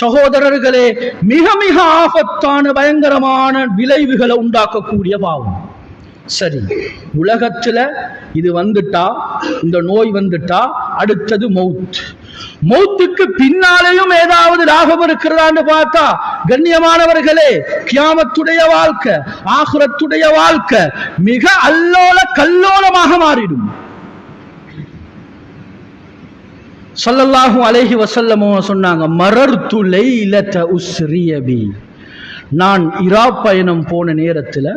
சகோதரர்களே மிக மிக ஆபத்தான பயங்கரமான விளைவுகளை உண்டாக்கக்கூடிய பாவம். சரி, உலகத்துல இது வந்துட்டா, இந்த நோய் வந்துட்டா அடுத்தது மௌத். மௌத்துக்கு பின்னாலேயும் ஏதாவது லாபம் இருக்கிறதான்னு பார்த்தா, கண்ணியமானவர்களே, கியாமத்துடைய வாழ்க்கை, ஆகிரத்துடைய வாழ்க்கை மிக அல்லோல கல்லோலமாக மாறிடும். ஸல்லல்லாஹு அலைஹி வஸல்லம் சொன்னாங்க, மரர்து லைலத உஸ்ரிய பி, நான் இரா பயணம் போன நேரத்தில்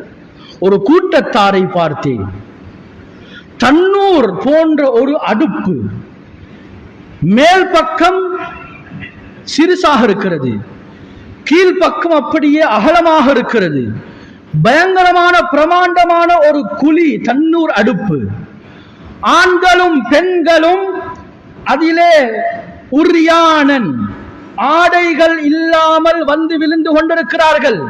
ஒரு கூட்டத்தாரை பார்த்தேன். தண்ணூர் போன்ற ஒரு அடுப்பு, மேல் பக்கம் சிறுசாக இருக்கிறது, கீழ்பக்கம் அப்படியே அகலமாக இருக்கிறது. பயங்கரமான பிரமாண்டமான ஒரு குழி, தண்ணூர் அடுப்பு. ஆண்களும் பெண்களும் அதிலே உரியானன் ஆடைகள் இல்லாமல் வந்து விழுந்து கொண்டிருக்கிறார்கள்.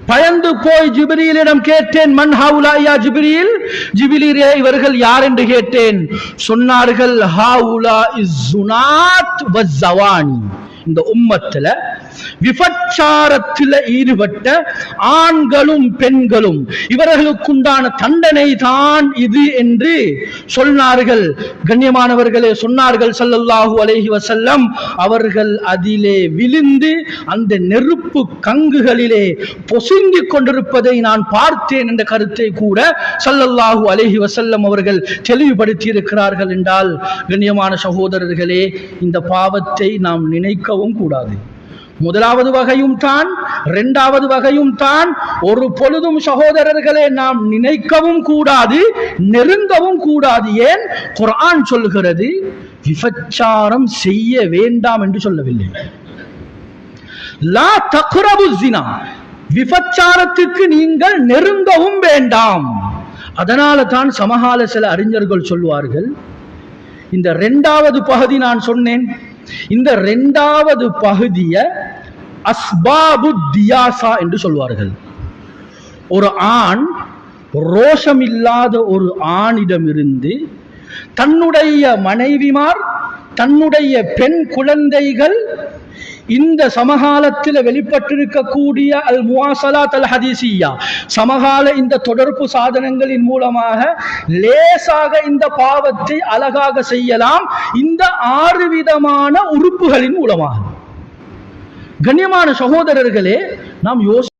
பயந்து போய் ஜிப்ரீலிடம் கேட்டேன், மன் ஹவுலா யா ஜிப்ரீல், ஜிப்ரீலே இவர்கள் யார் என்று கேட்டேன். சொன்னார்கள், ஹவுலா இஸ்ஸுனாத் வஸ்ஸவானி, இந்த உம்மத்துல விபச்சாரத்தில் ஈடுபட்ட ஆண்களும் பெண்களும், இவர்களுக்குண்டான தண்டனை தான் இது என்று சொன்னார்கள். கண்ணியமானவர்களே, சொன்னார்கள் ஸல்லல்லாஹு அலைஹி வஸல்லம், அவர்கள் அதிலே விழுந்து அந்த நெருப்பு கங்குகளிலே பொசுங்கிக் கொண்டிருப்பதை நான் பார்த்தேன் என்ற கருத்தை கூட ஸல்லல்லாஹு அலைஹி வஸல்லம் அவர்கள் தெளிவுபடுத்தி இருக்கிறார்கள். என்றால் கண்ணியமான சகோதரர்களே, இந்த பாவத்தை நாம் நினைக்கவும் கூடாது. முதலாவது வகையும் தான், இரண்டாவது வகையும் தான். ஒரு பொழுதும் சகோதரர்களே நாம் நினைக்கவும் கூடாது, நெருங்கவும் கூடாது. ஏன்? குர்ஆன் சொல்கிறது விபச்சாரம் செய்ய வேண்டாம் என்று சொல்லவில்லை. லா தக்ரபு ஸினா, விபச்சாரத்துக்கு நீங்கள் நெருங்கவும் வேண்டாம். அதனால தான் சமகால சில அறிஞர்கள் சொல்வார்கள், இந்த இரண்டாவது பகுதி நான் சொன்னேன், இந்த இரண்டாவது பகுதிய அஸ்பாபு தியாசா என்று சொல்வார்கள். ஒரு ஆண், ரோஷம் இல்லாத ஒரு ஆணிடமிருந்து தன்னுடைய மனைவிமார், தன்னுடைய பெண் குழந்தைகள் இந்த சமகாலத்தில் வெளிப்பட்டிருக்கக்கூடிய அல் முவாசலாத் அல் ஹதீசியா, சமகால இந்த தொடர்பு சாதனங்களின் மூலமாக லேசாக இந்த பாவத்தை அழகாக செய்யலாம். இந்த 6 விதமான உறுப்புகளின் மூலமாக. கண்ணியமான சகோதரர்களே, நாம்